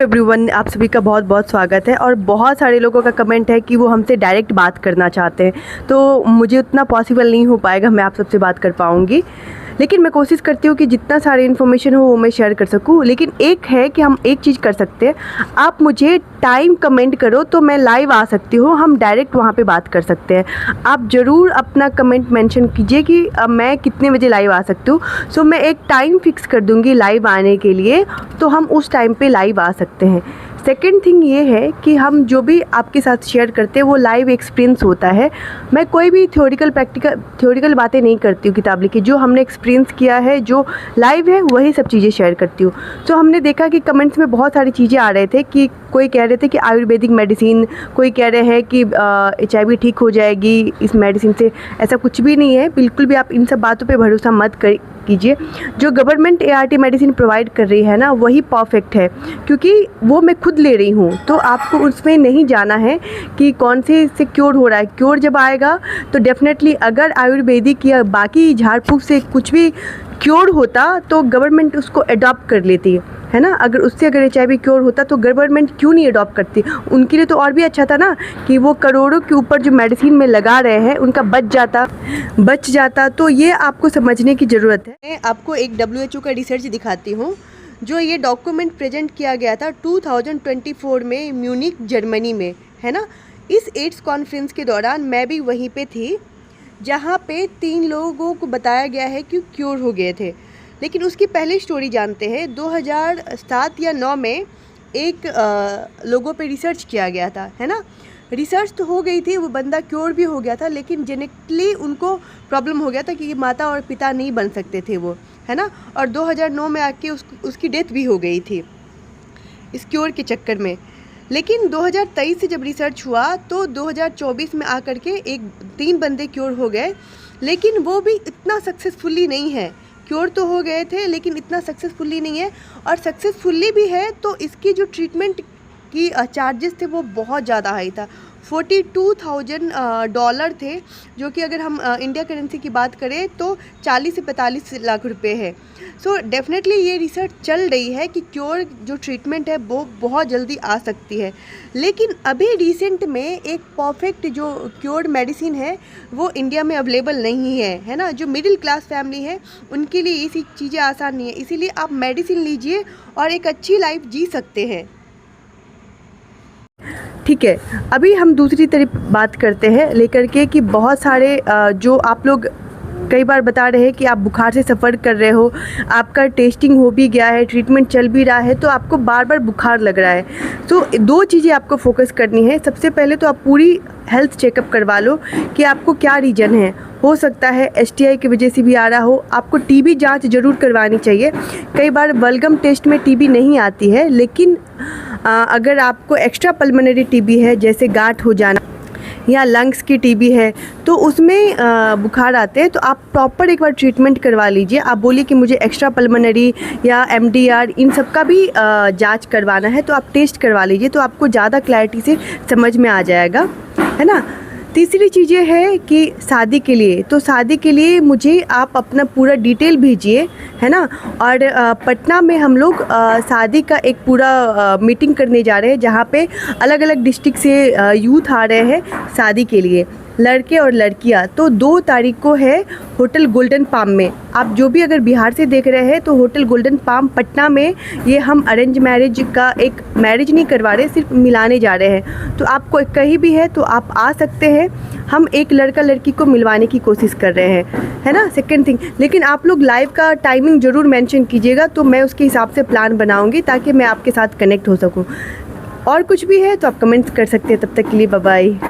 Everyone, आप सभी का बहुत बहुत स्वागत है। और बहुत सारे लोगों का कमेंट है कि वो हमसे डायरेक्ट बात करना चाहते हैं, तो मुझे उतना पॉसिबल नहीं हो पाएगा मैं आप सबसे बात कर पाऊँगी, लेकिन मैं कोशिश करती हूँ कि जितना सारी इन्फॉर्मेशन हो वो मैं शेयर कर सकूँ। लेकिन एक है कि हम एक चीज़ कर सकते हैं, आप मुझे टाइम कमेंट करो तो मैं लाइव आ सकती हूँ, हम डायरेक्ट वहाँ पे बात कर सकते हैं। आप ज़रूर अपना कमेंट मेंशन कीजिए कि मैं कितने बजे लाइव आ सकती हूँ। सो मैं एक टाइम फिक्स कर दूँगी लाइव आने के लिए, तो हम उस टाइम पे लाइव आ सकते हैं। सेकेंड थिंग ये है कि हम जो भी आपके साथ शेयर करते हैं वो लाइव एक्सपीरियंस होता है। मैं कोई भी थ्योरिकल बातें नहीं करती हूँ किताब लिखी, जो हमने एक्सपीरियंस किया है, जो लाइव है वही सब चीज़ें शेयर करती हूँ। तो हमने देखा कि कमेंट्स में बहुत सारी चीज़ें आ रहे थे कि कोई कह रहे थे कि आयुर्वेदिक मेडिसिन, कोई कह रहे हैं कि HIV ठीक हो जाएगी इस मेडिसिन से। ऐसा कुछ भी नहीं है, बिल्कुल भी आप इन सब बातों पे भरोसा मत कीजिए। जो गवर्नमेंट ART मेडिसिन प्रोवाइड कर रही है ना, वही परफेक्ट है, क्योंकि वो मैं खुद ले रही हूँ। तो आपको उसमें नहीं जाना है कि कौन से से क्योर हो रहा है। क्योर जब आएगा तो डेफिनेटली, अगर आयुर्वेदिक या बाकी झाड़ फूँक से कुछ भी क्योर होता तो गवर्नमेंट उसको अडॉप्ट कर लेती है ना। अगर HIV क्योर होता तो गवर्नमेंट क्यों नहीं अडॉप्ट करती? उनके लिए तो और भी अच्छा था ना कि वो करोड़ों के ऊपर जो मेडिसिन में लगा रहे हैं उनका बच जाता। तो ये आपको समझने की ज़रूरत है। मैं आपको एक WHO का रिसर्च दिखाती हूँ, जो ये डॉक्यूमेंट प्रेजेंट किया गया था 2024 में म्यूनिक जर्मनी में, है ना। इस एड्स कॉन्फ्रेंस के दौरान मैं भी वहीं पे थी, जहाँ पे 3 लोगों को बताया गया है कि क्योर हो गए थे। लेकिन उसकी पहले स्टोरी जानते हैं। 2007 या 9 में एक लोगों पे रिसर्च किया गया था, है ना। रिसर्च तो हो गई थी, वो बंदा क्योर भी हो गया था, लेकिन जेनेटिकली उनको प्रॉब्लम हो गया था कि माता और पिता नहीं बन सकते थे वो, है ना। और 2009 में आके उसकी डेथ भी हो गई थी इस क्योर के चक्कर में। लेकिन 2023 से जब रिसर्च हुआ तो 2024 में आकर के 3 बंदे क्योर हो गए, लेकिन वो भी इतना सक्सेसफुली नहीं है। क्योर तो हो गए थे लेकिन इतना सक्सेसफुली नहीं है, और सक्सेसफुली भी है तो इसकी जो ट्रीटमेंट की चार्जेस थे वो बहुत ज़्यादा हाई था। $42,000 थे, जो कि अगर हम इंडिया करेंसी की बात करें तो 40 से 45 लाख रुपए है। सो डेफिनेटली ये रिसर्च चल रही है कि क्योर जो ट्रीटमेंट है वो बहुत जल्दी आ सकती है। लेकिन अभी रिसेंट में एक परफेक्ट जो क्योर मेडिसिन है वो इंडिया में अवेलेबल नहीं है, है ना। जो मिडिल क्लास फैमिली है उनके लिए ये चीज़ें आसान नहीं है, इसीलिए आप मेडिसिन लीजिए और एक अच्छी लाइफ जी सकते हैं। ठीक है, अभी हम दूसरी तरफ बात करते हैं लेकर के कि बहुत सारे जो आप लोग कई बार बता रहे हैं कि आप बुखार से सफ़र कर रहे हो, आपका टेस्टिंग हो भी गया है, ट्रीटमेंट चल भी रहा है, तो आपको बार बार बुखार लग रहा है। तो 2 चीज़ें आपको फोकस करनी है। सबसे पहले तो आप पूरी हेल्थ चेकअप करवा लो कि आपको क्या रीज़न है। हो सकता है STI की वजह से भी आ रहा हो। आपको TB जांच ज़रूर करवानी चाहिए। कई बार बलगम टेस्ट में TB नहीं आती है, लेकिन अगर आपको एक्स्ट्रा पल्मोनरी TB है, जैसे गांठ हो जाना या लंग्स की TB है, तो उसमें बुखार आते हैं, तो आप प्रॉपर एक बार ट्रीटमेंट करवा लीजिए। आप बोलिए कि मुझे एक्स्ट्रा पल्मोनरी या MDR इन सब का भी जांच करवाना है, तो आप टेस्ट करवा लीजिए, तो आपको ज़्यादा क्लैरिटी से समझ में आ जाएगा, है ना। तीसरी चीज़ ये है कि शादी के लिए मुझे आप अपना पूरा डिटेल भेजिए, है ना। और पटना में हम लोग शादी का एक पूरा मीटिंग करने जा रहे हैं, जहाँ पे अलग अलग डिस्ट्रिक्ट से यूथ आ रहे हैं शादी के लिए, लड़के और लड़कियां। तो 2 तारीख को है होटल गोल्डन पाम में। आप जो भी अगर बिहार से देख रहे हैं तो होटल गोल्डन पाम पटना में ये हम अरेंज मैरिज का एक मैरिज नहीं करवा रहे, सिर्फ मिलाने जा रहे हैं। तो आपको कहीं भी है तो आप आ सकते हैं। हम एक लड़का लड़की को मिलवाने की कोशिश कर रहे हैं, है ना। सेकेंड थिंग, लेकिन आप लोग लाइव का टाइमिंग ज़रूर मेंशन कीजिएगा, तो मैं उसके हिसाब से प्लान बनाऊँगी ताकि मैं आपके साथ कनेक्ट हो सकूँ। और कुछ भी है तो आप कमेंट्स कर सकते हैं। तब तक के लिए बाय बाय।